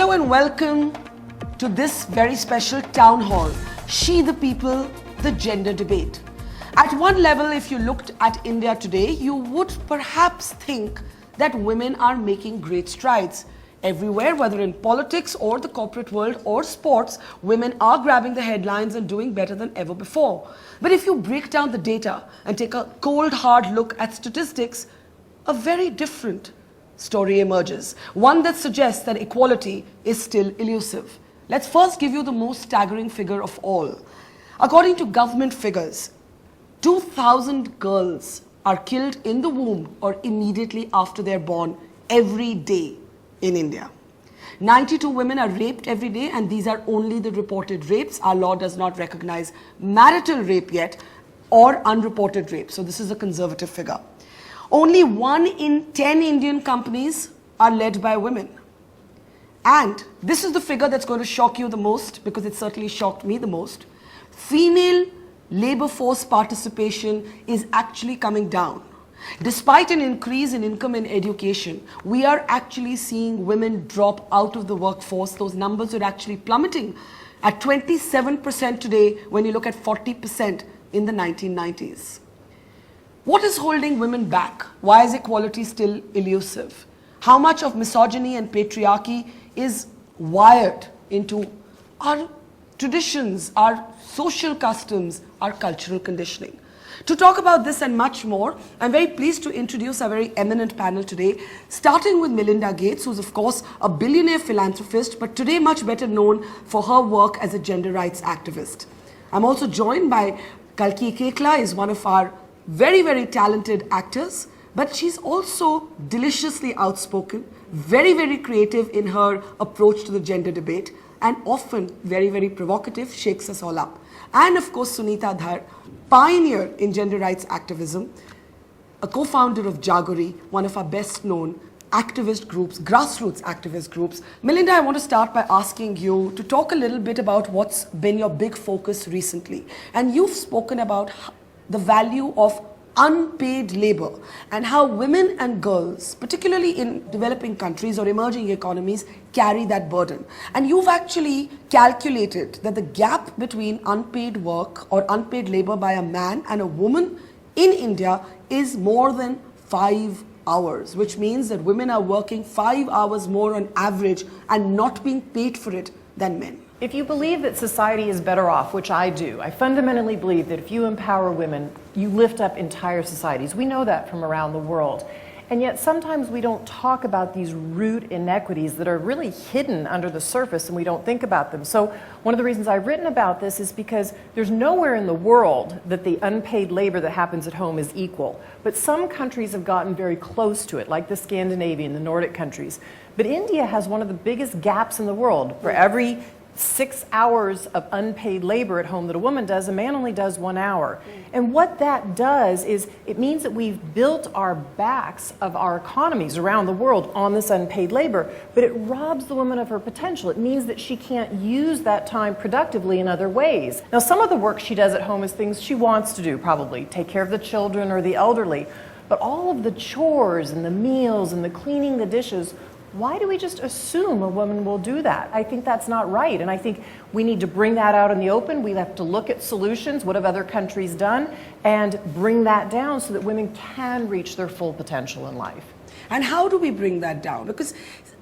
Hello and welcome to this very special town hall, She the People, the Gender Debate. At one level, if you looked at India today, you would perhaps think that women are making great strides. Everywhere, whether in politics or the corporate world or sports, women are grabbing the headlines and doing better than ever before. But if you break down the data and take a cold, hard look at statistics, a very different story emerges. One that suggests that equality is still elusive. Let's first give you the most staggering figure of all. According to government figures, 2,000 girls are killed in the womb or immediately after they're born every day in India. 92 women are raped every day, and these are only the reported rapes. Our law does not recognize marital rape yet or unreported rape. So this is a conservative figure. Only 1 in 10 Indian companies are led by women. And this is the figure that's going to shock you the most, because it certainly shocked me the most. Female labor force participation is actually coming down. Despite an increase in income and education, we are actually seeing women drop out of the workforce. Those numbers are actually plummeting at 27% today when you look at 40% in the 1990s. What is holding women back? Why is equality still elusive? How much of misogyny and patriarchy is wired into our traditions, our social customs, our cultural conditioning? To talk about this and much more, I'm very pleased to introduce a very eminent panel today, starting with Melinda Gates, who's of course a billionaire philanthropist, but today much better known for her work as a gender rights activist. I'm also joined by Kalki Koechlin, is one of our very, very talented actors, but she's also deliciously outspoken, very, very creative in her approach to the gender debate, and often very, very provocative, shakes us all up. And of course, Suneeta Dhar, pioneer in gender rights activism, a co-founder of Jagori, one of our best known activist groups, grassroots activist groups. Melinda, I want to start by asking you to talk a little bit about what's been your big focus recently. And you've spoken about the value of unpaid labor and how women and girls, particularly in developing countries or emerging economies, carry that burden. And you've actually calculated that the gap between unpaid work or unpaid labor by a man and a woman in India is more than 5 hours, which means that women are working 5 hours more on average and not being paid for it than men. If you believe that society is better off, which I do, I fundamentally believe that if you empower women, you lift up entire societies. We know that from around the world. And yet sometimes we don't talk about these root inequities that are really hidden under the surface, and we don't think about them. So one of the reasons I've written about this is because there's nowhere in the world that the unpaid labor that happens at home is equal. But some countries have gotten very close to it, like the Scandinavian, the Nordic countries. But India has one of the biggest gaps in the world. For every 6 hours of unpaid labor at home that a woman does, a man only does 1 hour. And what that does is it means that we've built our backs of our economies around the world on this unpaid labor, but it robs the woman of her potential. It means that she can't use that time productively in other ways. Now, some of the work she does at home is things she wants to do, probably take care of the children or the elderly, but all of the chores and the meals and the cleaning the dishes, why do we just assume a woman will do that? I think that's not right, and I think we need to bring that out in the open. We have to look at solutions, what have other countries done, and bring that down so that women can reach their full potential in life. And how do we bring that down? Because,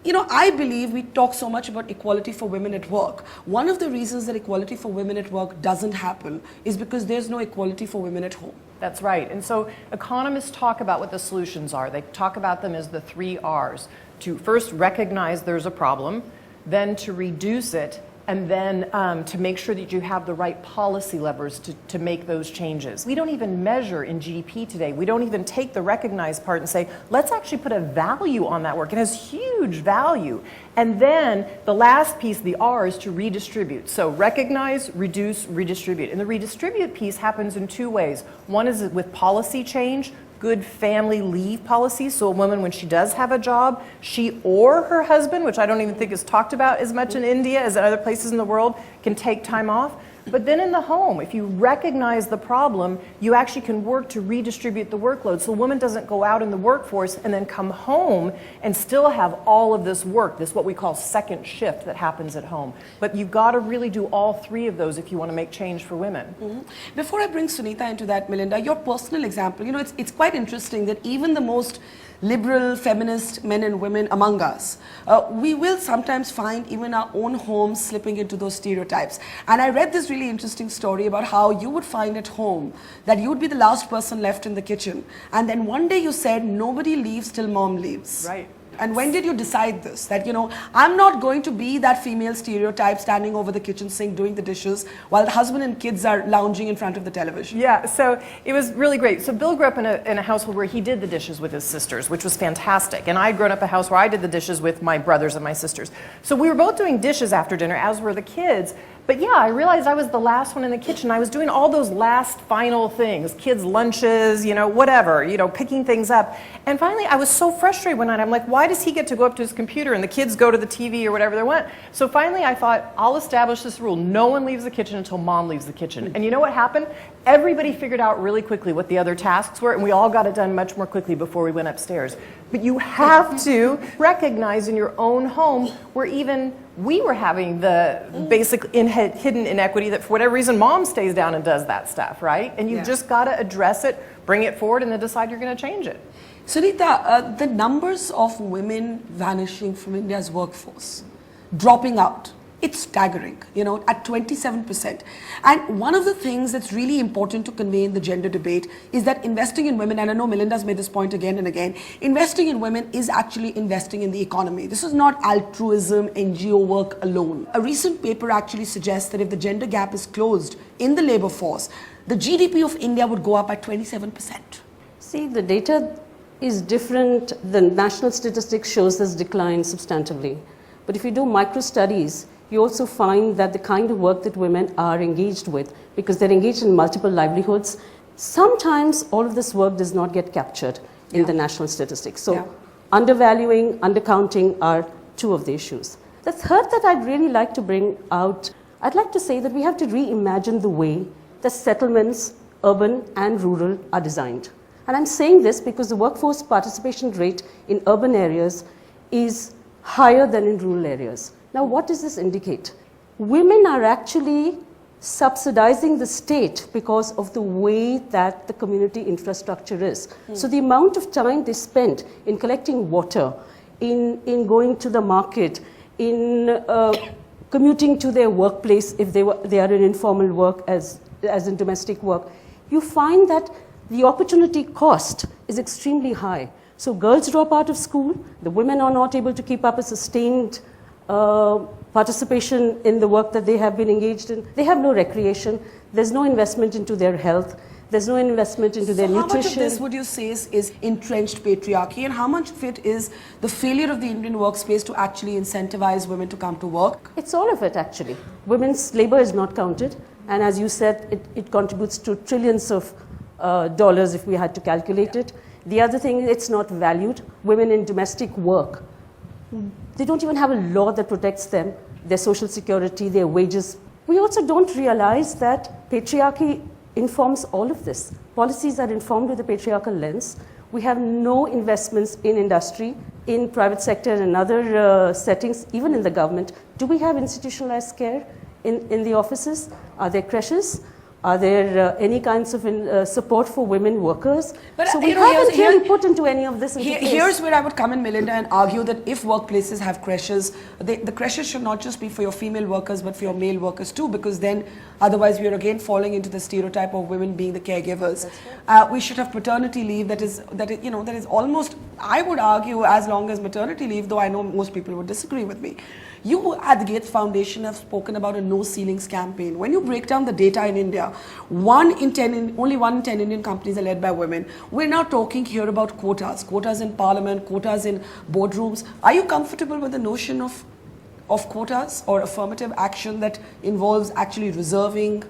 you know, I believe we talk so much about equality for women at work. One of the reasons that equality for women at work doesn't happen is because there's no equality for women at home. That's right. And so economists talk about what the solutions are. They talk about them as the 3 R's. To first recognize there's a problem, then to reduce it, and then to make sure that you have the right policy levers to make those changes. We don't even measure in GDP today. We don't even take the recognized part and say, let's actually put a value on that work. It has huge value. And then the last piece, the R, is to redistribute. So recognize, reduce, redistribute. And the redistribute piece happens in 2 ways. One is with policy change, good family leave policies, so a woman, when she does have a job, she or her husband, which I don't even think is talked about as much in India as in other places in the world, can take time off. But then in the home, if you recognize the problem, you actually can work to redistribute the workload. So the woman doesn't go out in the workforce and then come home and still have all of this work, this what we call second shift that happens at home. But you've got to really do all three of those if you want to make change for women. Before I bring Suneeta into that, Melinda, your personal example, you know, it's quite interesting that even the most liberal, feminist men and women among us, we will sometimes find even our own homes slipping into those stereotypes. And I read this really interesting story about how you would find at home that you would be the last person left in the kitchen. And then one day you said, nobody leaves till mom leaves. Right. And when did you decide this? That, you know, I'm not going to be that female stereotype standing over the kitchen sink doing the dishes while the husband and kids are lounging in front of the television. Yeah, so it was really great. So Bill grew up in a household where he did the dishes with his sisters, which was fantastic. And I had grown up in a house where I did the dishes with my brothers and my sisters. So we were both doing dishes after dinner, as were the kids. But yeah, I realized I was the last one in the kitchen. I was doing all those last final things, kids' lunches, you know, whatever, you know, picking things up. And finally, I was so frustrated one night. I'm like, why does he get to go up to his computer and the kids go to the TV or whatever they want? So finally, I thought, I'll establish this rule. No one leaves the kitchen until mom leaves the kitchen. And you know what happened? Everybody figured out really quickly what the other tasks were, and we all got it done much more quickly before we went upstairs. But you have to recognize in your own home where even we were having the basic hidden inequity that for whatever reason mom stays down and does that stuff, right? And you've just got to address it, bring it forward, and then decide you're going to change it. Suneeta, the numbers of women vanishing from India's workforce, dropping out, it's staggering, you know, at 27%. And one of the things that's really important to convey in the gender debate is that investing in women, and I know Melinda's made this point again and again, investing in women is actually investing in the economy. This is not altruism, NGO work alone. A recent paper actually suggests that if the gender gap is closed in the labor force, the GDP of India would go up by 27%. See, the data is different. The national statistics shows this decline substantively. But if you do micro studies, you also find that the kind of work that women are engaged with, because they're engaged in multiple livelihoods, sometimes all of this work does not get captured in the national statistics. So undervaluing, undercounting are two of the issues. The third that I'd really like to bring out, I'd like to say that we have to reimagine the way the settlements, urban and rural, are designed. And I'm saying this because the workforce participation rate in urban areas is higher than in rural areas. Now, what does this indicate? Women are actually subsidizing the state because of the way that the community infrastructure is. So the amount of time they spend in collecting water, in going to the market, in commuting to their workplace if they are in informal work as in domestic work, you find that the opportunity cost is extremely high. So girls drop out of school, the women are not able to keep up a sustained participation in the work that they have been engaged in. They have no recreation, there's no investment into their health, there's no investment into their nutrition. How much of this would you say is entrenched patriarchy, and how much of it is the failure of the Indian workspace to actually incentivize women to come to work? It's all of it actually. Women's labor is not counted, and as you said, it contributes to trillions of dollars if we had to calculate it. The other thing, it's not valued. Women in domestic work, they don't even have a law that protects them, their social security, their wages. We also don't realize that patriarchy informs all of this. Policies are informed with a patriarchal lens. We have no investments in industry, in private sector and other settings, even in the government. Do we have institutionalized care in the offices? Are there creches? Are there any kinds of support for women workers? But, so we haven't really put into any of this into place. Here's where I would come in, Melinda, and argue that if workplaces have creches, the creches should not just be for your female workers, but for your male workers too, because then otherwise we are again falling into the stereotype of women being the caregivers. We should have paternity leave that is almost, I would argue, as long as maternity leave, though I know most people would disagree with me. You at the Gates Foundation have spoken about a no ceilings campaign. When you break down the data in India, only 1 in 10 Indian companies are led by women. We're now talking here about quotas in parliament, quotas in boardrooms. Are you comfortable with the notion of quotas or affirmative action that involves actually reserving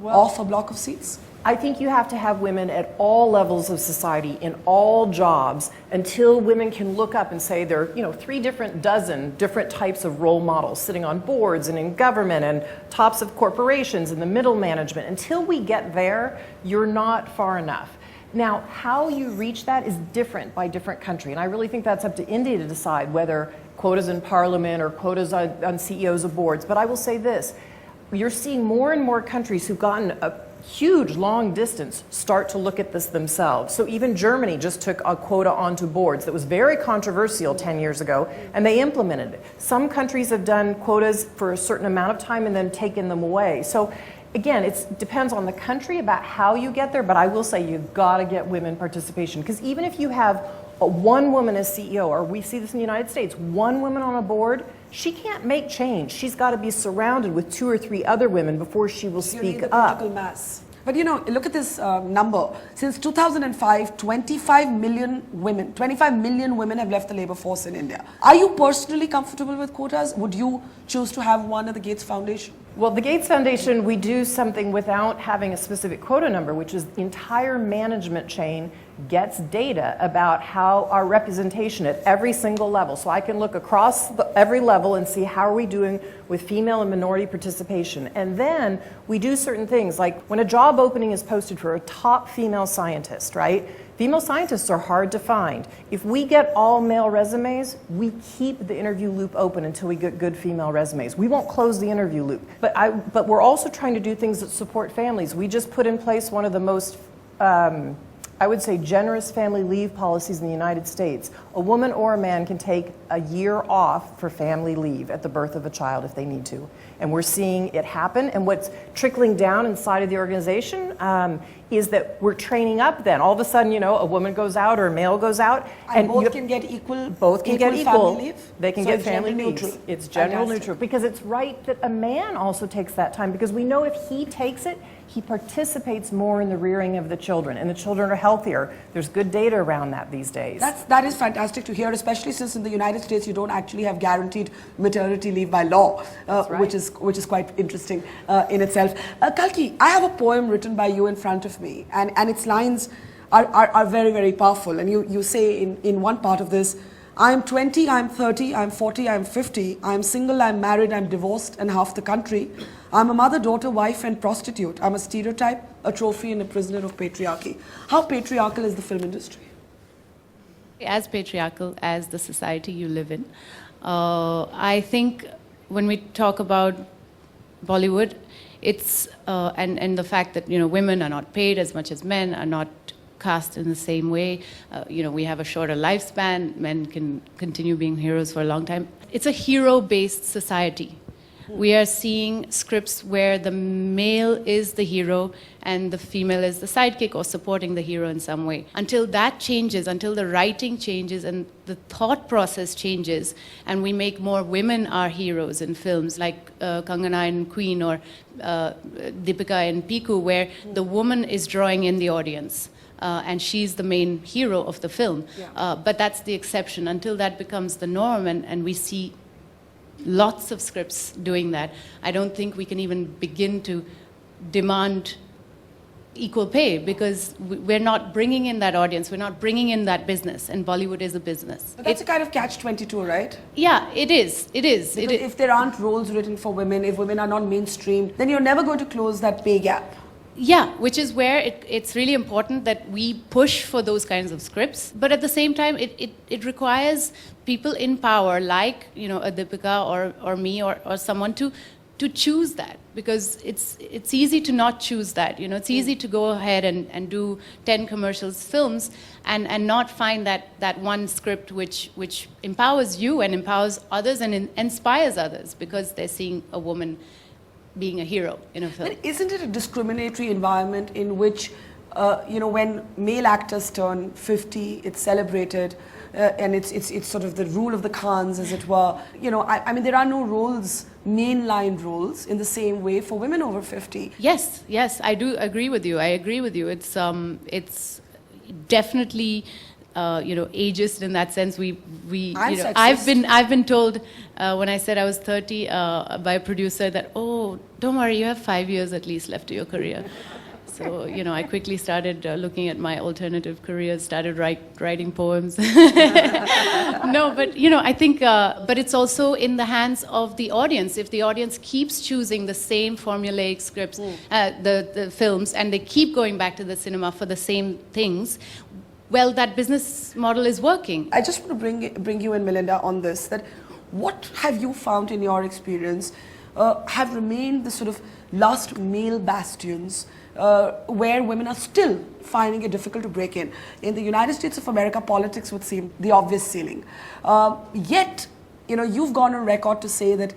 off a block of seats? I think you have to have women at all levels of society in all jobs until women can look up and say there are 3 different types of role models sitting on boards and in government and tops of corporations and the middle management. Until we get there, you're not far enough. Now, how you reach that is different by different country, and I really think that's up to India to decide whether quotas in parliament or quotas on CEOs of boards. But I will say this, you're seeing more and more countries who've gotten a huge long distance start to look at this themselves. So even Germany just took a quota onto boards that was very controversial 10 years ago, and they implemented it. Some countries have done quotas for a certain amount of time and then taken them away. So again, it depends on the country about how you get there, but I will say you've got to get women participation, because even if you have one woman as CEO, or we see this in the United States, one woman on a board, she can't make change. She's got to be surrounded with 2 or 3 other women before she will speak up. Political mass. But look at this number. Since 2005, 25 million women have left the labor force in India. Are you personally comfortable with quotas? Would you choose to have one at the Gates Foundation? Well, the Gates Foundation, we do something without having a specific quota number, which is the entire management chain gets data about how our representation at every single level. So I can look across every level and see how are we doing with female and minority participation. And then we do certain things, like when a job opening is posted for a top female scientist, right? Female scientists are hard to find. If we get all male resumes, we keep the interview loop open until we get good female resumes. We won't close the interview loop. But we're also trying to do things that support families. We just put in place one of the most I would say generous family leave policies in the United States. A woman or a man can take a year off for family leave at the birth of a child if they need to. And we're seeing it happen. And what's trickling down inside of the organization is that we're training up then. All of a sudden, a woman goes out or a male goes out. And both can get equal. Both can get equal. Family leave? They can get family leave. It's gender Fantastic. neutral. Because it's right that a man also takes that time, because we know if he takes it, he participates more in the rearing of the children, and the children are healthier. There's good data around that these days. That is fantastic to hear, especially since in the United States you don't actually have guaranteed maternity leave by law, right. which is quite interesting in itself. Kalki, I have a poem written by you in front of me, and its lines are very, very powerful. And you say in one part of this, I'm 20, I'm 30, I'm 40, I'm 50, I'm single, I'm married, I'm divorced, and half the country. I'm a mother, daughter, wife, and prostitute. I'm a stereotype, a trophy, and a prisoner of patriarchy. How patriarchal is the film industry? As patriarchal as the society you live in. I think when we talk about Bollywood, it's and the fact that women are not paid as much as men, are not cast in the same way. We have a shorter lifespan. Men can continue being heroes for a long time. It's a hero-based society. We are seeing scripts where the male is the hero and the female is the sidekick or supporting the hero in some way. Until that changes, until the writing changes and the thought process changes, and we make more women our heroes in films like Kangana in Queen or Deepika in Piku, where the woman is drawing in the audience. And she's the main hero of the film. Yeah. But that's the exception. Until that becomes the norm, and we see lots of scripts doing that, I don't think we can even begin to demand equal pay, because we're not bringing in that audience, we're not bringing in that business, and Bollywood is a business. But that's a kind of catch-22, right? Yeah, it is. Because if there aren't roles written for women, if women are not mainstreamed, then you're never going to close that pay gap. Yeah, which is where it's really important that we push for those kinds of scripts. But at the same time, it requires people in power, like a Deepika or me or someone, to choose that, because it's easy to not choose that. It's easy to go ahead and do 10 commercials films and not find that one script which empowers you and empowers others and inspires others, because they're seeing a woman being a hero in a film. But isn't it a discriminatory environment in which, when male actors turn 50, it's celebrated, and it's sort of the rule of the Khans, as it were. I mean, there are no roles, mainline roles, in the same way for women over 50. Yes, I do agree with you. I agree with you. It's definitely ageist in that sense. I've been told when I said I was 30 by a producer that, oh, don't worry, you have 5 years at least left to your career. So, I quickly started looking at my alternative careers, started writing poems. No, but, I think, but it's also in the hands of the audience. If the audience keeps choosing the same formulaic scripts, the films, and they keep going back to the cinema for the same things, well, that business model is working. I just want to bring you in, Melinda, on this, that what have you found in your experience have remained the sort of last male bastions where women are still finding it difficult to break in? In the United States of America, politics would seem the obvious ceiling. Yet, you've gone on record to say that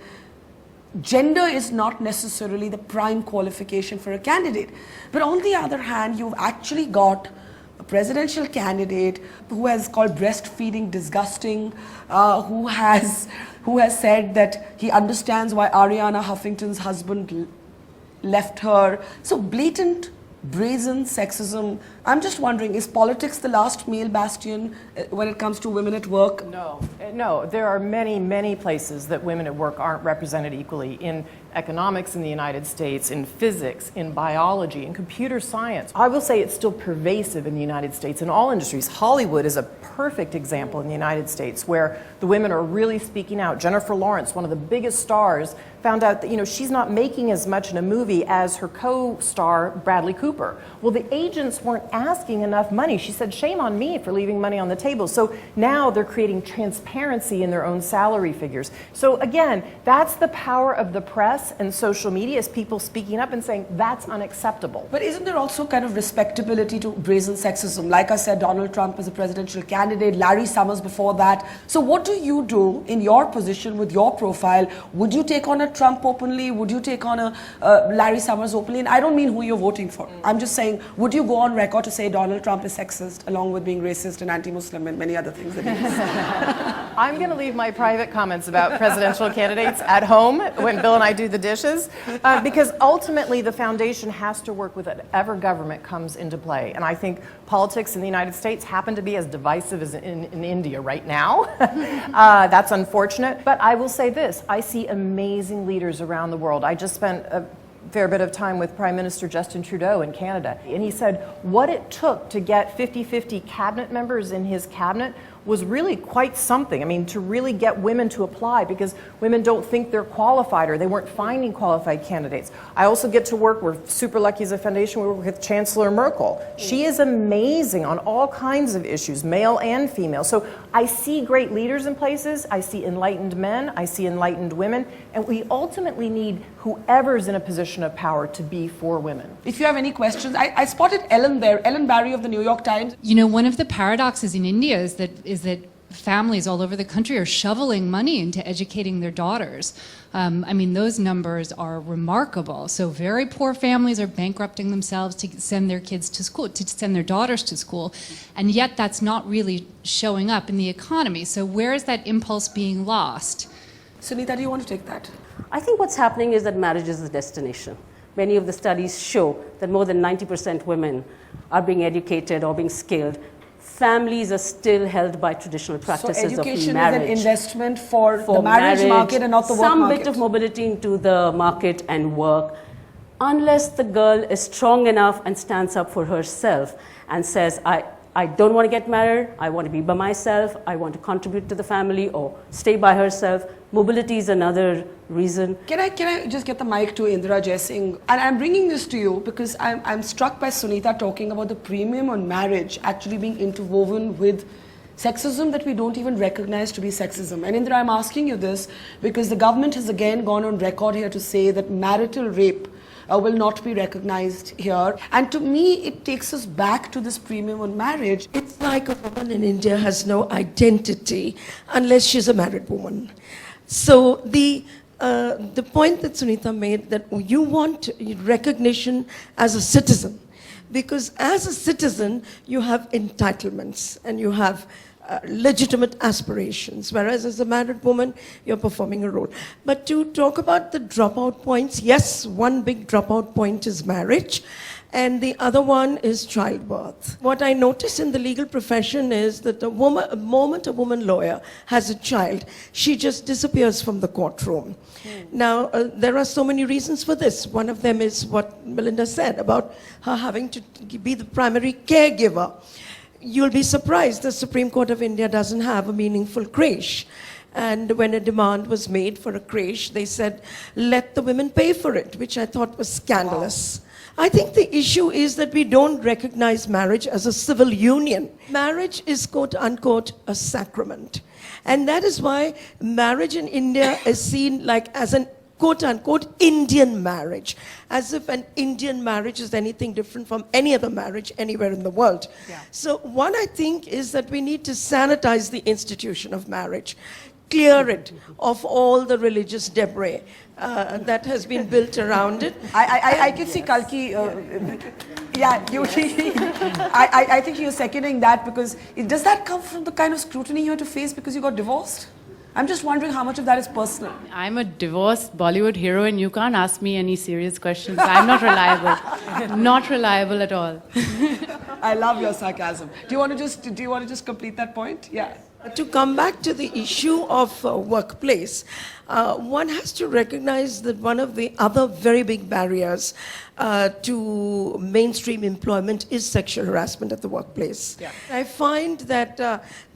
gender is not necessarily the prime qualification for a candidate. But on the other hand, you've actually got a presidential candidate who has called breastfeeding disgusting, who has said that he understands why Ariana Huffington's husband left her. So blatant, brazen sexism. I'm just wondering, is politics the last male bastion when it comes to women at work? No, there are many, many places that women at work aren't represented equally. In economics in the United States, in physics, in biology, in computer science. I will say it's still pervasive in the United States in all industries. Hollywood is a perfect example in the United States where the women are really speaking out. Jennifer Lawrence, one of the biggest stars, found out that she's not making as much in a movie as her co-star Bradley Cooper. Well, the agents weren't asking enough money. She said, shame on me for leaving money on the table. So now they're creating transparency in their own salary figures. So again, that's the power of the press and social media, is people speaking up and saying that's unacceptable. But isn't there also kind of respectability to brazen sexism? Like I said, Donald Trump is a presidential candidate, Larry Summers before that. So what do you do in your position with your profile? Would you take on a Trump openly? Would you take on a Larry Summers openly? And I don't mean who you're voting for. I'm just saying, would you go on record to say Donald Trump is sexist along with being racist and anti-Muslim and many other things that he is? I'm going to leave my private comments about presidential candidates at home when Bill and I do the dishes, because ultimately the foundation has to work with whatever government comes into play. And I think politics in the United States happen to be as divisive as in India right now. That's unfortunate. But I will say this, I see amazing leaders around the world. I just spent a fair bit of time with Prime Minister Justin Trudeau in Canada. And he said what it took to get 50-50 cabinet members in his cabinet was really quite something. I mean, to really get women to apply, because women don't think they're qualified or they weren't finding qualified candidates. I also get to work, we're super lucky as a foundation, we work with Chancellor Merkel. She is amazing on all kinds of issues, male and female. So I see great leaders in places, I see enlightened men, I see enlightened women, and we ultimately need whoever's in a position of power to be for women. If you have any questions, I spotted Ellen there, Ellen Barry of the New York Times. One of the paradoxes in India is that families all over the country are shoveling money into educating their daughters. Those numbers are remarkable. So very poor families are bankrupting themselves to send their kids to school, to send their daughters to school, and yet that's not really showing up in the economy. So where is that impulse being lost? Suneeta, do you want to take that? I think what's happening is that marriage is the destination. Many of the studies show that more than 90% women are being educated or being skilled. Families are still held by traditional practices of marriage. So education is an investment for the marriage market and not the work market. Some bit of mobility into the market and work, unless the girl is strong enough and stands up for herself and says, I don't want to get married, I want to be by myself, I want to contribute to the family or stay by herself. Mobility is another reason. Can I just get the mic to Indira Jaising? And I'm bringing this to you because I'm struck by Suneeta talking about the premium on marriage actually being interwoven with sexism that we don't even recognize to be sexism. And Indira, I'm asking you this because the government has again gone on record here to say that marital rape will not be recognized here. And to me, it takes us back to this premium on marriage. It's like a woman in India has no identity unless she's a married woman. So the point that Suneeta made, that you want recognition as a citizen, because as a citizen, you have entitlements and you have legitimate aspirations, whereas as a married woman, you're performing a role. But to talk about the dropout points, yes, one big dropout point is marriage. and the other one is childbirth. What I notice in the legal profession is that the moment a woman lawyer has a child, she just disappears from the courtroom. Now, there are so many reasons for this. One of them is what Melinda said about her having to be the primary caregiver. You'll be surprised the Supreme Court of India doesn't have a meaningful creche. And when a demand was made for a creche, they said, let the women pay for it, which I thought was scandalous. Wow. I think the issue is that we don't recognize marriage as a civil union. Marriage is, quote unquote, a sacrament. And that is why marriage in India is seen like as an quote-unquote Indian marriage, as if an Indian marriage is anything different from any other marriage anywhere in the world. Yeah. So one, I think, is that we need to sanitize the institution of marriage, clear it of all the religious debris that has been built around it. I can see Kalki, I think you're seconding that, because does that come from the kind of scrutiny you had to face because you got divorced? I'm just wondering how much of that is personal. I'm a divorced Bollywood hero and you can't ask me any serious questions. I'm not reliable. Not reliable at all. I love your sarcasm. Do you want to just complete that point? Yeah. To come back to the issue of workplace, one has to recognize that one of the other very big barriers to mainstream employment is sexual harassment at the workplace. Yeah. I find that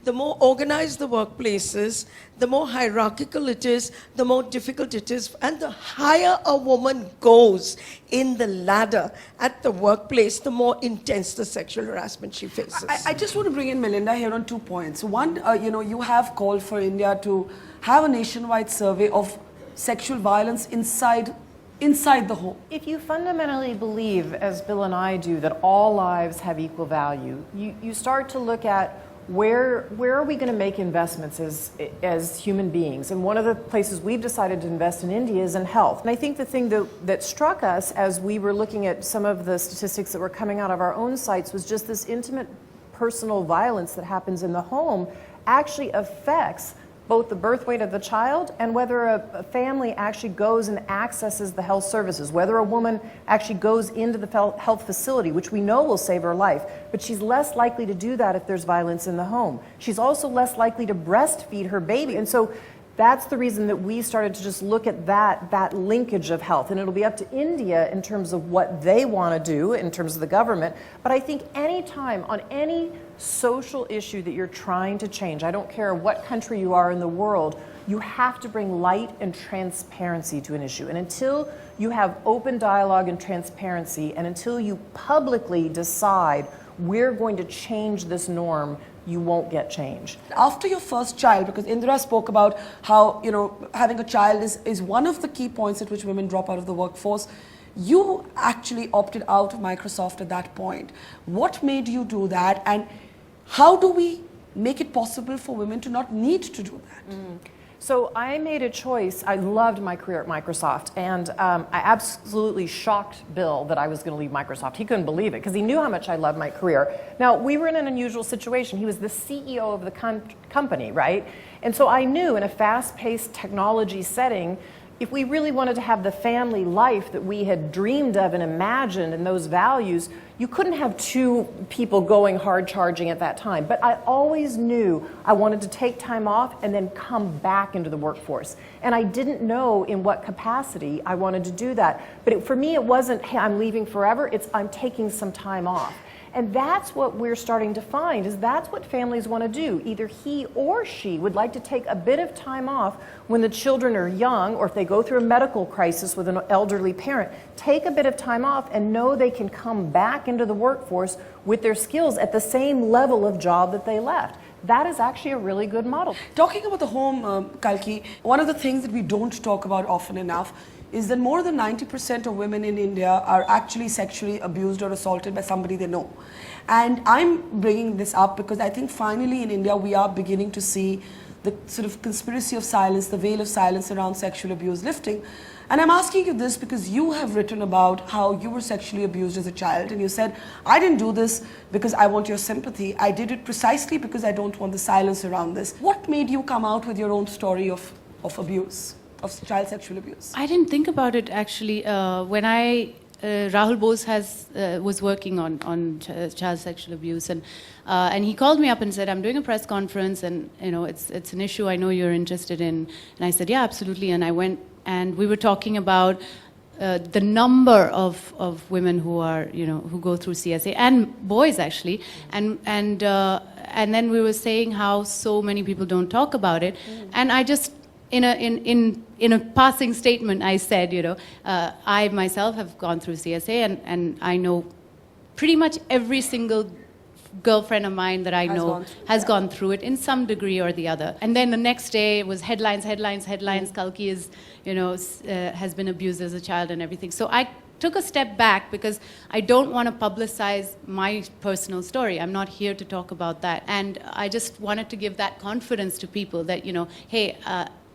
the more organized the workplace is, the more hierarchical it is, the more difficult it is, and the higher a woman goes in the ladder at the workplace, the more intense the sexual harassment she faces. I just want to bring in Melinda here on 2 points. One, you have called for India to have a nationwide survey of sexual violence inside the home. If you fundamentally believe, as Bill and I do, that all lives have equal value, you start to look at where are we going to make investments as human beings? And one of the places we've decided to invest in India is in health. And I think the thing that struck us as we were looking at some of the statistics that were coming out of our own sites was just this intimate personal violence that happens in the home actually affects both the birth weight of the child and whether a family actually goes and accesses the health services, whether a woman actually goes into the health facility, which we know will save her life, but she's less likely to do that if there's violence in the home. She's also less likely to breastfeed her baby. And so that's the reason that we started to just look at that linkage of health. And it'll be up to India in terms of what they want to do in terms of the government. But I think any time on any social issue that you're trying to change, I don't care what country you are in the world, you have to bring light and transparency to an issue. And until you have open dialogue and transparency, and until you publicly decide we're going to change this norm, you won't get change. After your first child, because Indira spoke about how having a child is one of the key points at which women drop out of the workforce, you actually opted out of Microsoft at that point. What made you do that, and how do we make it possible for women to not need to do that? So I made a choice. I loved my career at Microsoft, and I absolutely shocked Bill that I was going to leave Microsoft. He couldn't believe it because he knew how much I loved my career. Now, we were in an unusual situation. He was the CEO of the company, right? And so I knew in a fast-paced technology setting, if we really wanted to have the family life that we had dreamed of and imagined and those values, you couldn't have two people going hard charging at that time. But I always knew I wanted to take time off and then come back into the workforce. And I didn't know in what capacity I wanted to do that. But for me, it wasn't, hey, I'm leaving forever. It's, I'm taking some time off. And that's what we're starting to find, is that's what families want to do. Either he or she would like to take a bit of time off when the children are young, or if they go through a medical crisis with an elderly parent, take a bit of time off and know they can come back into the workforce with their skills at the same level of job that they left. That is actually a really good model. Talking about the home, Kalki, one of the things that we don't talk about often enough is that more than 90% of women in India are actually sexually abused or assaulted by somebody they know. And I'm bringing this up because I think finally in India we are beginning to see the sort of conspiracy of silence, the veil of silence around sexual abuse lifting. And I'm asking you this because you have written about how you were sexually abused as a child, and you said, I didn't do this because I want your sympathy. I did it precisely because I don't want the silence around this. What made you come out with your own story of abuse, of child sexual abuse? I didn't think about it actually. When I Rahul Bose was working on child sexual abuse, and he called me up and said, I'm doing a press conference, and it's an issue I know you're interested in. And I said, yeah, absolutely. And I went, and we were talking about the number of women who are who go through CSA, and boys actually, and then we were saying how so many people don't talk about it, and I just in a passing statement I said, I myself have gone through CSA, and I know pretty much every single girlfriend of mine that I know has gone through it in some degree or the other. And then the next day it was headlines. Kalki is, has been abused as a child and everything. So I took a step back because I don't want to publicize my personal story. I'm not here to talk about that. And I just wanted to give that confidence to people that, hey,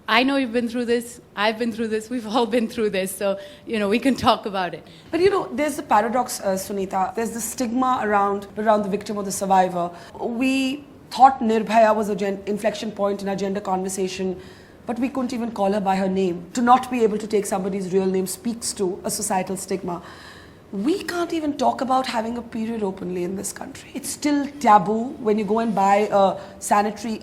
I know you've been through this, I've been through this, we've all been through this, so, we can talk about it. But there's a paradox, Suneeta. There's the stigma around the victim or the survivor. We thought Nirbhaya was an inflection point in our gender conversation, but we couldn't even call her by her name. To not be able to take somebody's real name speaks to a societal stigma. We can't even talk about having a period openly in this country. It's still taboo. When you go and buy a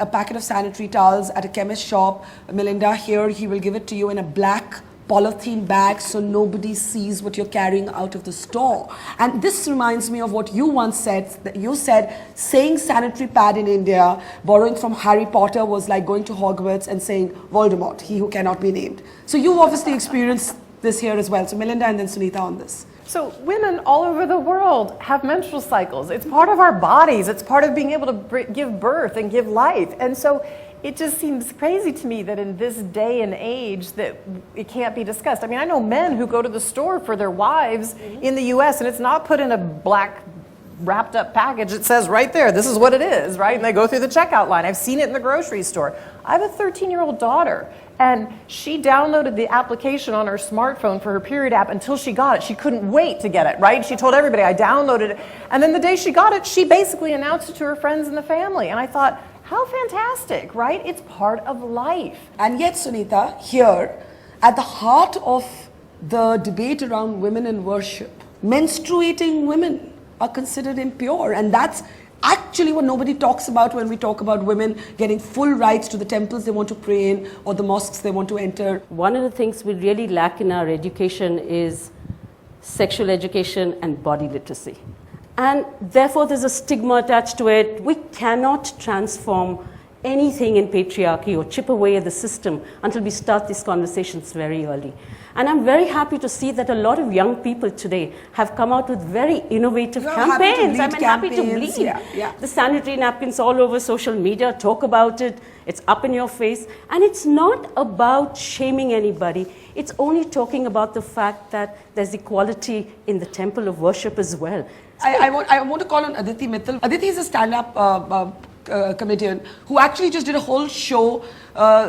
packet of sanitary towels at a chemist shop, Melinda, here he will give it to you in a black polythene bag so nobody sees what you're carrying out of the store. And this reminds me of what you once said. That you said saying sanitary pad in India, borrowing from Harry Potter, was like going to Hogwarts and saying Voldemort, he who cannot be named. So you've obviously experienced this here as well. So Melinda and then Suneeta on this. So women all over the world have menstrual cycles. It's part of our bodies. It's part of being able to give birth and give life. And so it just seems crazy to me that in this day and age that it can't be discussed. I mean, I know men who go to the store for their wives in the US, and it's not put in a black wrapped up package. It says right there, this is what it is, right? And they go through the checkout line. I've seen it in the grocery store. I have a 13-year-old daughter, and she downloaded the application on her smartphone for her period app until she got it. She couldn't wait to get it, right? She told everybody, I downloaded it. And then the day she got it, she basically announced it to her friends and the family. And I thought, how fantastic, right? It's part of life. And yet, Suneeta, here, at the heart of the debate around women in worship, menstruating women are considered impure, and that's actually what nobody talks about when we talk about women getting full rights to the temples they want to pray in or the mosques they want to enter. One of the things we really lack in our education is sexual education and body literacy. And therefore there's a stigma attached to it. We cannot transform anything in patriarchy or chip away at the system until we start these conversations very early. And I'm very happy to see that a lot of young people today have come out with very innovative campaigns. Happy to lead. Yeah. The sanitary napkins all over social media, talk about it, it's up in your face. And it's not about shaming anybody, it's only talking about the fact that there's equality in the temple of worship as well. I want to call on Aditi Mittal. Aditi is a stand-up comedian who actually just did a whole show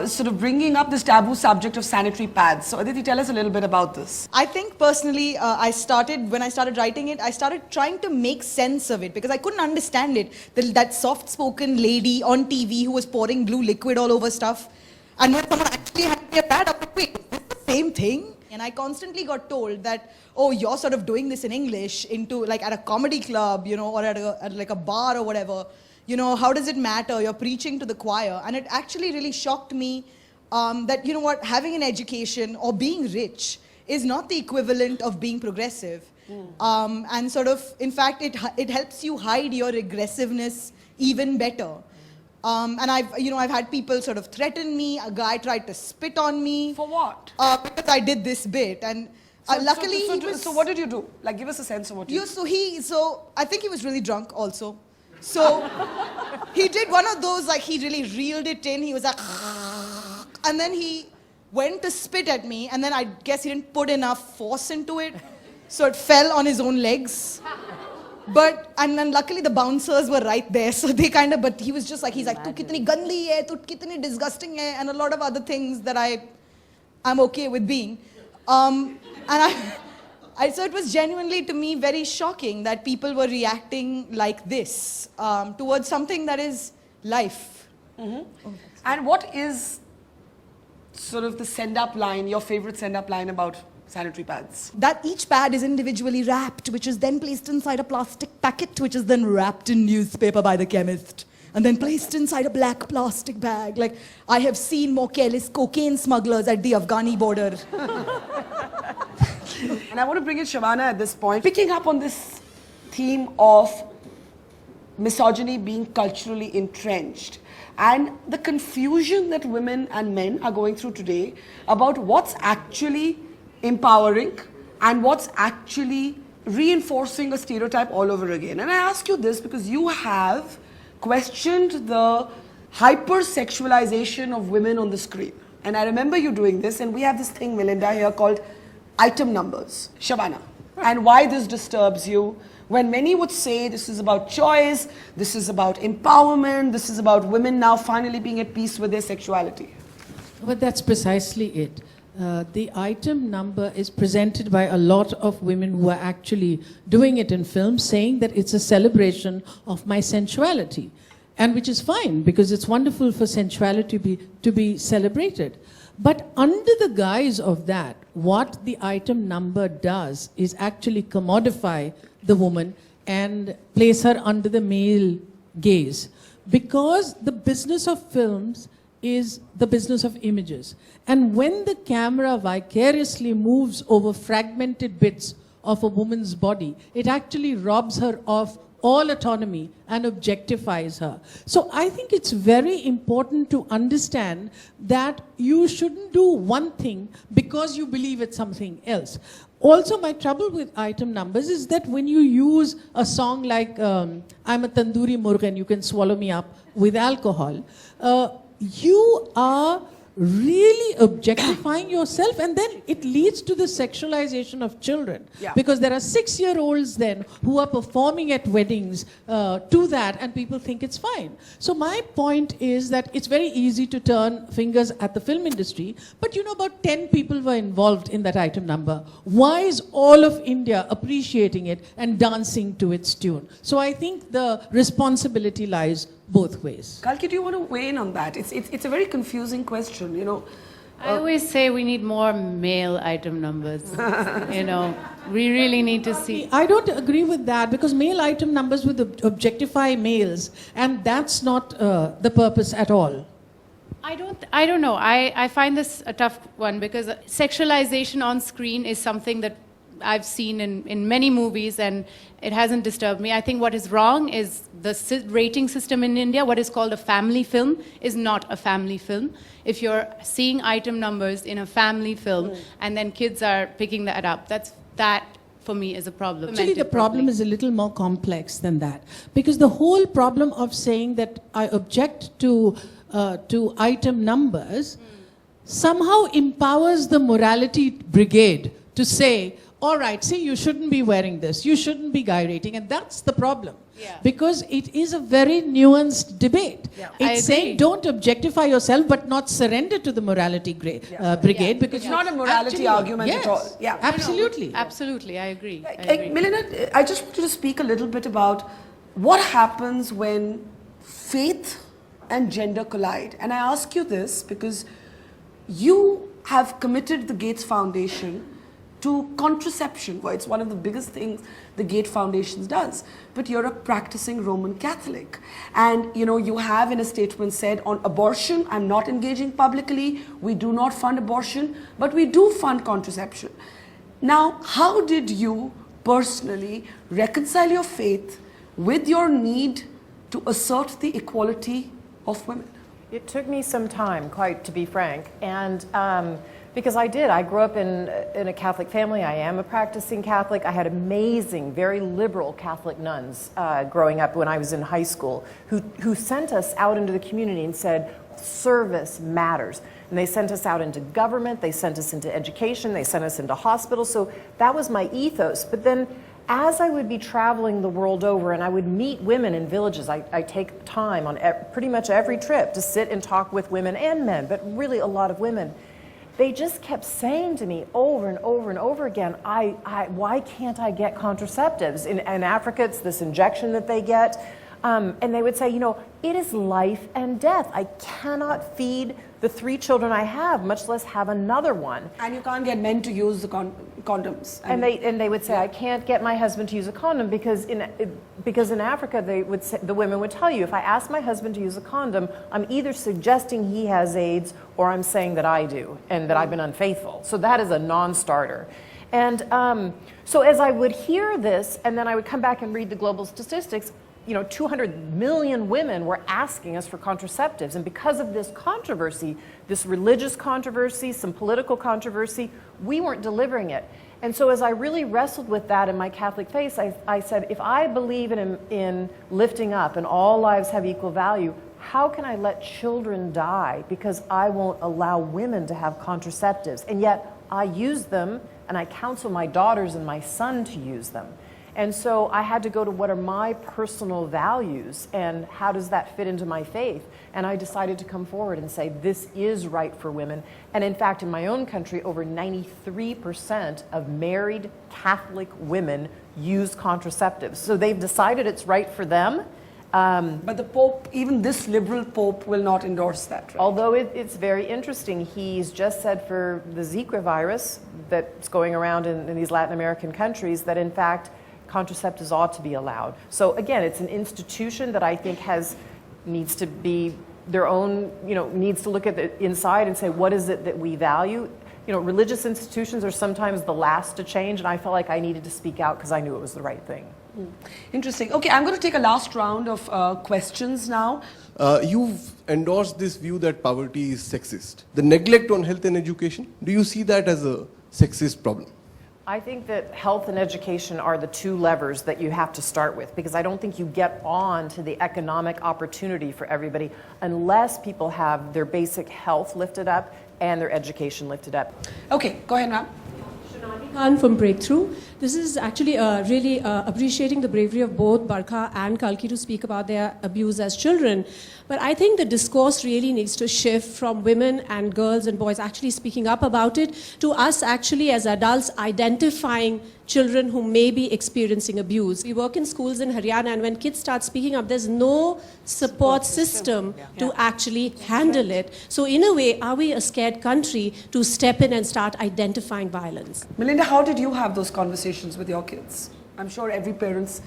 sort of bringing up this taboo subject of sanitary pads. So Aditi, tell us a little bit about this. I think personally, when I started writing it, I started trying to make sense of it because I couldn't understand it. That soft-spoken lady on TV who was pouring blue liquid all over stuff. And when someone actually had a pad, I was like, wait, is this the same thing? And I constantly got told that, oh, you're sort of doing this in English into like at a comedy club, or at like a bar or whatever. How does it matter? You're preaching to the choir. And it actually really shocked me that, having an education or being rich is not the equivalent of being progressive. And sort of, in fact, it helps you hide your aggressiveness even better. And I've had people sort of threaten me. A guy tried to spit on me. For what? Because I did this bit. And luckily So what did you do? Like, give us a sense of what you did. So I think he was really drunk also. So he did one of those, like he really reeled it in. He was like, and then he went to spit at me, and then I guess he didn't put enough force into it, so it fell on his own legs. And then luckily the bouncers were right there, so they but he was just like, he's like, tu kitni gandhi hai, tu kitni disgusting hai, and a lot of other things that I'm okay with being. So it was genuinely, to me, very shocking that people were reacting like this towards something that is life. And what is sort of the send-up line, your favorite send-up line about sanitary pads. That each pad is individually wrapped, which is then placed inside a plastic packet, which is then wrapped in newspaper by the chemist, and then placed inside a black plastic bag. Like, I have seen more careless cocaine smugglers at the Afghani border. And I want to bring in Shavana at this point, picking up on this theme of misogyny being culturally entrenched and the confusion that women and men are going through today about what's actually empowering and what's actually reinforcing a stereotype all over again. And I ask you this because you have questioned the hypersexualization of women on the screen. And I remember you doing this, and we have this thing, Melinda, here called item numbers. Shavana, and why this disturbs you, when many would say this is about choice, this is about empowerment, this is about women now finally being at peace with their sexuality. But that's precisely it. The item number is presented by a lot of women who are actually doing it in films, saying that it's a celebration of my sensuality. And which is fine, because it's wonderful for sensuality to be celebrated. But under the guise of that, what the item number does is actually commodify the woman and place her under the male gaze. Because the business of films is the business of images. And when the camera vicariously moves over fragmented bits of a woman's body, it actually robs her of all autonomy and objectifies her. So I think it's very important to understand that you shouldn't do one thing because you believe it's something else. Also, my trouble with item numbers is that when you use a song like I'm a tandoori murgh and you can swallow me up with alcohol, you are really objectifying yourself, and then it leads to the sexualization of children. Yeah. Because there are 6-year-olds then who are performing at weddings to that, and people think it's fine. So my point is that it's very easy to turn fingers at the film industry, but you know, about 10 people were involved in that item number. Why is all of India appreciating it and dancing to its tune? So I think the responsibility lies both ways. Kalki, do you want to weigh in on that? It's a very confusing question, you know. I always say we need more male item numbers. You know, we really need to see. I don't agree with that, because male item numbers would objectify males, and that's not the purpose at all. I don't know. I find this a tough one, because sexualization on screen is something that I've seen in many movies, and it hasn't disturbed me. I think what is wrong is the rating system in India. What is called a family film is not a family film. If you're seeing item numbers in a family film and then kids are picking that up, that for me is a problem. Actually, the problem is a little more complex than that, because the whole problem of saying that I object to item numbers somehow empowers the morality brigade to say, all right, see, you shouldn't be wearing this, you shouldn't be guy rating, and that's the problem. Yeah. Because it is a very nuanced debate. Yeah. It's saying don't objectify yourself, but not surrender to the morality brigade. Because It's not a morality argument at all. Yeah. Absolutely. Absolutely, I agree. I agree. Melinda, I just want you to speak a little bit about what happens when faith and gender collide. And I ask you this because you have committed the Gates Foundation to contraception. Well, it's one of the biggest things the Gates Foundation does. But you're a practicing Roman Catholic. And you know, you have in a statement said on abortion, I'm not engaging publicly, we do not fund abortion, but we do fund contraception. Now, how did you personally reconcile your faith with your need to assert the equality of women? It took me some time, quite to be frank, and because I grew up in a Catholic family. I am a practicing Catholic. I had amazing, very liberal Catholic nuns growing up when I was in high school who sent us out into the community and said, service matters. And they sent us out into government, they sent us into education, they sent us into hospitals. So that was my ethos. But then as I would be traveling the world over and I would meet women in villages, I take time on pretty much every trip to sit and talk with women and men, but really a lot of women. They just kept saying to me over and over and over again, why can't I get contraceptives? In Africa, it's this injection that they get. And they would say, you know, it is life and death. I cannot feed the 3 children I have, much less have another one. And you can't get men to use the condoms. And they would say, I can't get my husband to use a condom because in Africa they would say, the women would tell you, if I ask my husband to use a condom, I'm either suggesting he has AIDS or I'm saying that I do and that I've been unfaithful. So that is a non-starter. And so as I would hear this, and then I would come back and read the global statistics, you know, 200 million women were asking us for contraceptives. And because of this controversy, this religious controversy, some political controversy, we weren't delivering it. And so as I really wrestled with that in my Catholic faith, I said, if I believe in lifting up and all lives have equal value, how can I let children die because I won't allow women to have contraceptives? And yet I use them and I counsel my daughters and my son to use them. And so I had to go to what are my personal values and how does that fit into my faith? And I decided to come forward and say, this is right for women. And in fact, in my own country, over 93% of married Catholic women use contraceptives. So they've decided it's right for them. But the Pope, even this liberal Pope, will not endorse that, right? Although it's very interesting, he's just said for the Zika virus that's going around in these Latin American countries that in fact, contraceptives ought to be allowed. So again, it's an institution that I think needs to be their own, you know, needs to look at the inside and say, what is it that we value? You know, religious institutions are sometimes the last to change, and I felt like I needed to speak out because I knew it was the right thing. Interesting. Okay, I'm going to take a last round of questions now. You've endorsed this view that poverty is sexist. The neglect on health and education, do you see that as a sexist problem? I think that health and education are the 2 levers that you have to start with because I don't think you get on to the economic opportunity for everybody unless people have their basic health lifted up and their education lifted up. Okay, go ahead, ma'am. From Breakthrough. This is actually really appreciating the bravery of both Barkha and Kalki to speak about their abuse as children. But I think the discourse really needs to shift from women and girls and boys actually speaking up about it to us actually as adults identifying children who may be experiencing abuse. We work in schools in Haryana, and when kids start speaking up, there's no support system to actually handle it. So in a way, are we a scared country to step in and start identifying violence? Melinda, how did you have those conversations with your kids? I'm sure every parent's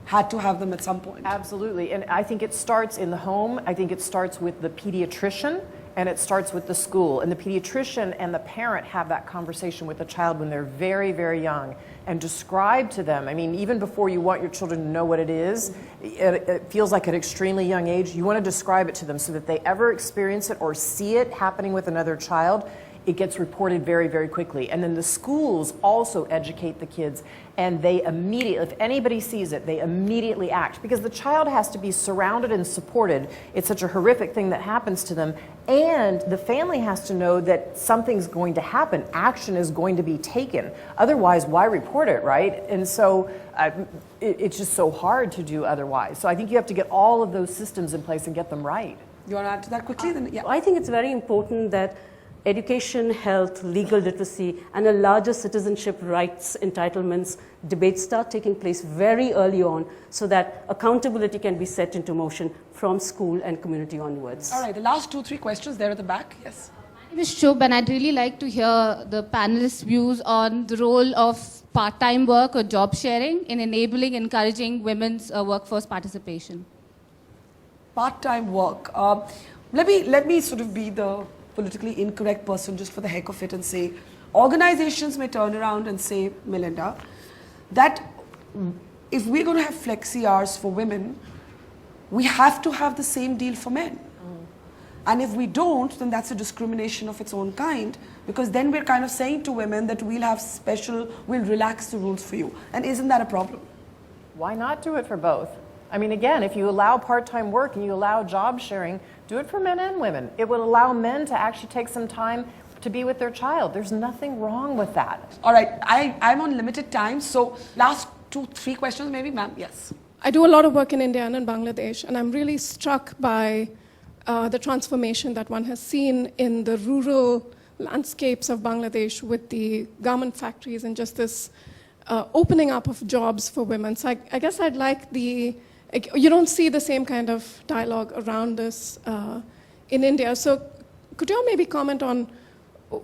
had to have them at some point. Absolutely, and I think it starts in the home. I think it starts with the pediatrician, and it starts with the school. And the pediatrician and the parent have that conversation with the child when they're very, very young and describe to them, I mean, even before you want your children to know what it is, it feels like at an extremely young age, you want to describe it to them so that they ever experience it or see it happening with another child, it gets reported very, very quickly. And then the schools also educate the kids, and they immediately, if anybody sees it, they immediately act because the child has to be surrounded and supported. It's such a horrific thing that happens to them, and the family has to know that something's going to happen. Action is going to be taken. Otherwise, why report it, right? And so it's just so hard to do otherwise. So I think you have to get all of those systems in place and get them right. You want to add to that quickly? Then, yeah. I think it's very important that education, health, legal literacy, and a larger citizenship rights entitlements debates start taking place very early on so that accountability can be set into motion from school and community onwards. All right, the last 2-3 questions there at the back. Yes. My name is Shubh, and I'd really like to hear the panelists' views on the role of part-time work or job sharing in enabling, encouraging women's workforce participation. Part-time work. Let me sort of be the politically incorrect person just for the heck of it and say, organizations may turn around and say, Melinda, that if we're going to have flexi hours for women, we have to have the same deal for men. And if we don't, then that's a discrimination of its own kind, because then we're kind of saying to women that we'll relax the rules for you. And isn't that a problem? Why not do it for both? I mean, again, if you allow part-time work and you allow job sharing, do it for men and women. It will allow men to actually take some time to be with their child. There's nothing wrong with that. All right, I'm on limited time, so last 2-3 questions maybe, ma'am. Yes. I do a lot of work in India and in Bangladesh, and I'm really struck by the transformation that one has seen in the rural landscapes of Bangladesh with the garment factories and just this opening up of jobs for women. So I guess I'd like the Like, you don't see the same kind of dialogue around this in India. So could you all maybe comment on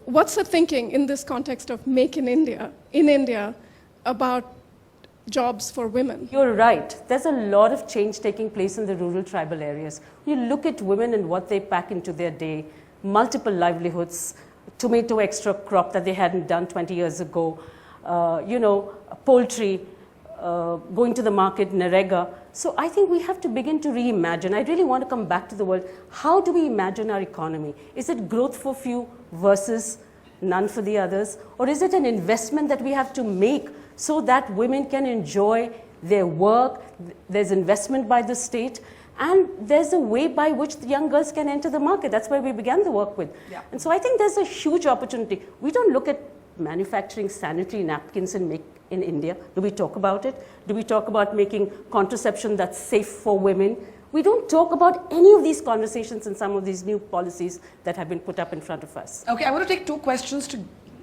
what's the thinking in this context of Make in India, about jobs for women? You're right. There's a lot of change taking place in the rural tribal areas. You look at women and what they pack into their day, multiple livelihoods, tomato extra crop that they hadn't done 20 years ago, poultry, going to the market, Narega. So I think we have to begin to reimagine. I really want to come back to the world. How do we imagine our economy? Is it growth for few versus none for the others? Or is it an investment that we have to make so that women can enjoy their work? There's investment by the state. And there's a way by which the young girls can enter the market. That's where we began the work with. Yeah. And so I think there's a huge opportunity. We don't look at manufacturing sanitary napkins in India. Do we talk about it? Do we talk about making contraception that's safe for women? We don't talk about any of these conversations in some of these new policies that have been put up in front of us. Okay, I want to take 2 questions to...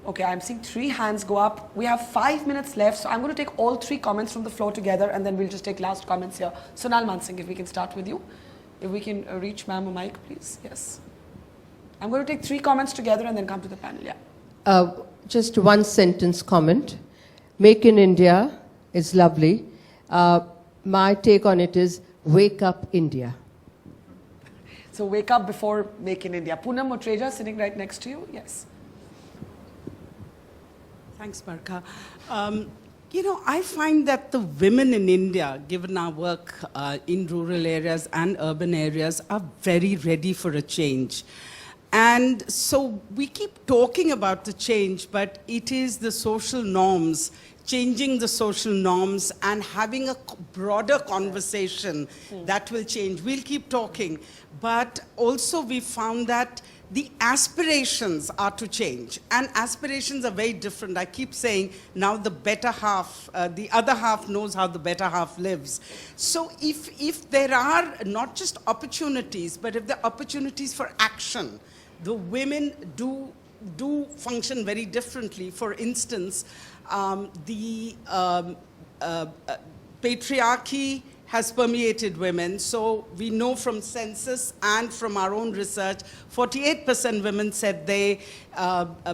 Okay, I'm seeing 3 hands go up. We have 5 minutes left, so I'm going to take all 3 comments from the floor together, and then we'll just take last comments here. Sonal Mansingh, if we can start with you. If we can reach ma'am a mic, please. Yes. I'm going to take 3 comments together and then come to the panel. Yeah. Just one sentence comment. Make in India is lovely. My take on it is wake up India. So wake up before Make in India. Poonam Motreja sitting right next to you. Yes. Thanks, Barkha. I find that the women in India, given our work in rural areas and urban areas, are very ready for a change. And so we keep talking about the change, but it is the social norms, changing the social norms and having a broader conversation that will change. We'll keep talking, but also we found that the aspirations are to change, and aspirations are very different. I keep saying now the better half, the other half knows how the better half lives. So if there are not just opportunities, but if there are opportunities for action, the women do function very differently. For instance, the patriarchy has permeated women. So we know from census and from our own research, 48% women said they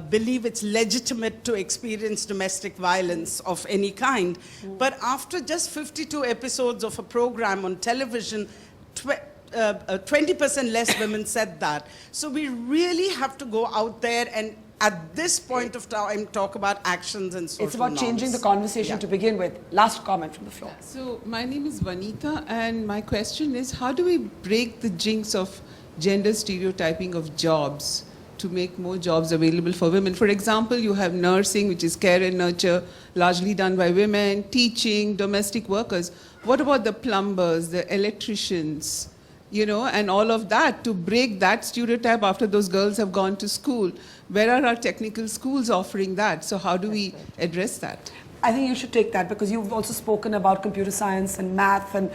believe it's legitimate to experience domestic violence of any kind. But after just 52 episodes of a program on television, 20% less women said that. So we really have to go out there and at this point of time talk about actions and social It's about norms. changing the conversation to begin with. Last comment from the floor. So my name is Vanita, and my question is, how do we break the jinx of gender stereotyping of jobs to make more jobs available for women? For example, you have nursing, which is care and nurture, largely done by women, teaching, domestic workers. What about the plumbers, the electricians, and all of that, to break that stereotype after those girls have gone to school? Where are our technical schools offering that? So how do we address that? I think you should take that, because you've also spoken about computer science and math, and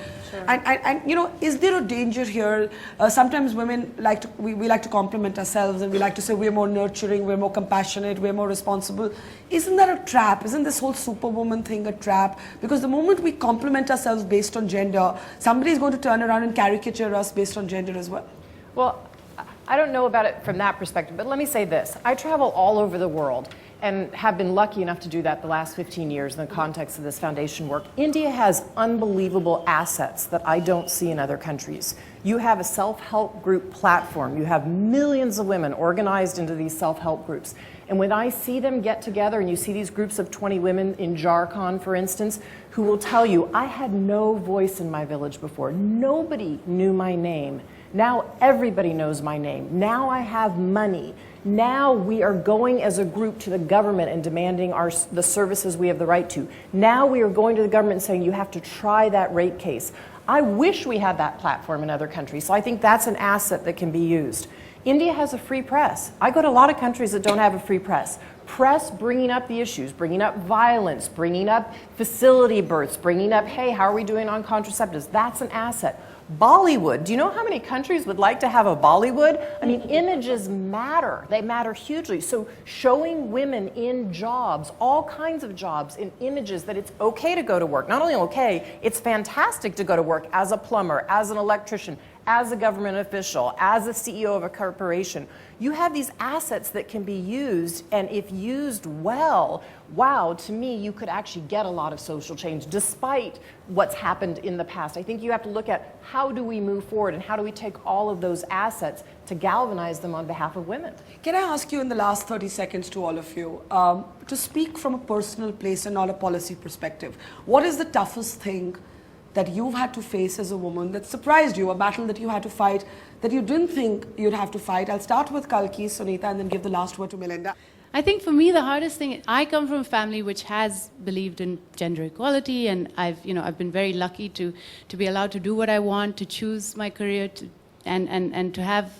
is there a danger here? Sometimes women we like to compliment ourselves, and we like to say we're more nurturing, we're more compassionate, we're more responsible. Isn't that a trap? Isn't this whole superwoman thing a trap? Because the moment we compliment ourselves based on gender, somebody is going to turn around and caricature us based on gender as well. Well, I don't know about it from that perspective, but let me say this. I travel all over the world and have been lucky enough to do that the last 15 years in the context of this foundation work. India has unbelievable assets that I don't see in other countries. You have a self-help group platform. You have millions of women organized into these self-help groups. And when I see them get together, and you see these groups of 20 women in Jharkhand, for instance, who will tell you, I had no voice in my village before. Nobody knew my name. Now everybody knows my name. Now I have money. Now we are going as a group to the government and demanding the services we have the right to. Now we are going to the government and saying, you have to try that rape case. I wish we had that platform in other countries. So I think that's an asset that can be used. India has a free press. I go to a lot of countries that don't have a free press. Press bringing up the issues, bringing up violence, bringing up facility births, bringing up, hey, how are we doing on contraceptives? That's an asset. Bollywood. Do you know how many countries would like to have a Bollywood? I mean, images matter. They matter hugely. So showing women in jobs, all kinds of jobs, in images that it's okay to go to work. Not only okay, it's fantastic to go to work as a plumber, as an electrician, as a government official, as a CEO of a corporation. You have these assets that can be used, and if used well, wow, to me, you could actually get a lot of social change despite what's happened in the past. I think you have to look at how do we move forward and how do we take all of those assets to galvanize them on behalf of women. Can I ask you in the last 30 seconds to all of you, to speak from a personal place and not a policy perspective, what is the toughest thing that you've had to face as a woman that surprised you, a battle that you had to fight that you didn't think you'd have to fight? I'll start with Kalki, Suneeta, and then give the last word to Melinda. I think for me the hardest thing, I come from a family which has believed in gender equality, and I've been very lucky to be allowed to do what I want, to choose my career, and to have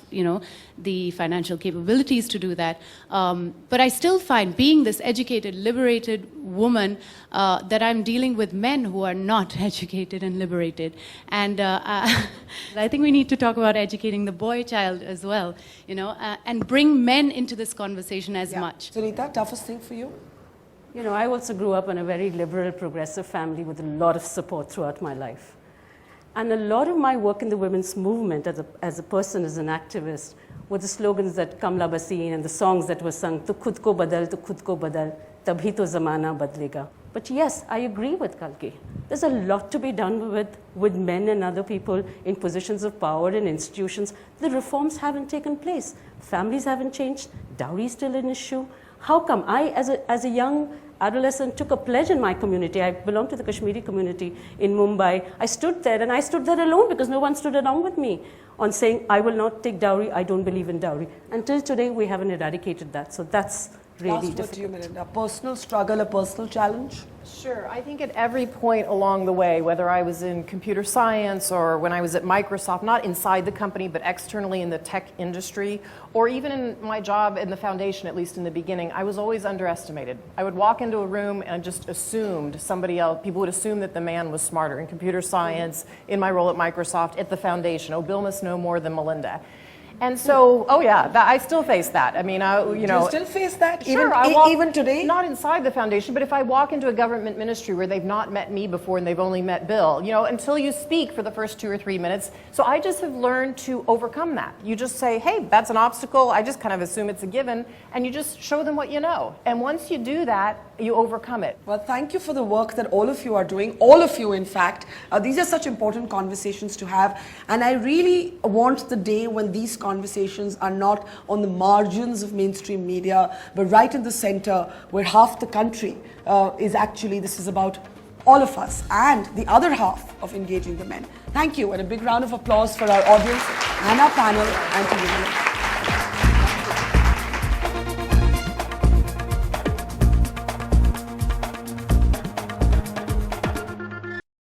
the financial capabilities to do that. But I still find, being this educated, liberated woman, that I'm dealing with men who are not educated and liberated. And I think we need to talk about educating the boy child as well, and bring men into this conversation as much. Suneeta, toughest thing for you? I also grew up in a very liberal, progressive family with a lot of support throughout my life. And a lot of my work in the women's movement as a person, as an activist, were the slogans that Kamla Basin and the songs that were sung, "Tu khud ko badal, tabhi to zamana badlega." But yes, I agree with Kalki. There's a lot to be done with men and other people in positions of power and institutions. The reforms haven't taken place. Families haven't changed. Dowry is still an issue. How come I, as a young adolescent, took a pledge in my community? I belong to the Kashmiri community in Mumbai. I stood there, and I stood there alone because no one stood along with me on saying, I will not take dowry, I don't believe in dowry. Until today, we haven't eradicated that. So that's really difficult. Last word to you, Melinda. Personal struggle, a personal challenge? Sure. I think at every point along the way, whether I was in computer science or when I was at Microsoft, not inside the company, but externally in the tech industry, or even in my job in the foundation, at least in the beginning, I was always underestimated. I would walk into a room and just assumed somebody else, people would assume that the man was smarter in computer science, in my role at Microsoft, at the foundation. Oh, Bill must know more than Melinda. And so, oh yeah, I still face that. I mean, Do you still face that? Sure, even today? Not inside the foundation, but if I walk into a government ministry where they've not met me before and they've only met Bill, until you speak for the first 2 or 3 minutes. So I just have learned to overcome that. You just say, hey, that's an obstacle. I just kind of assume it's a given, and you just show them what you know. And once you do that, you overcome it. Well, thank you for the work that all of you are doing, all of you in fact. These are such important conversations to have, and I really want the day when these conversations are not on the margins of mainstream media, but right in the center where half the country is actually, this is about all of us and the other half of engaging the men. Thank you, and a big round of applause for our audience and our panel and to you.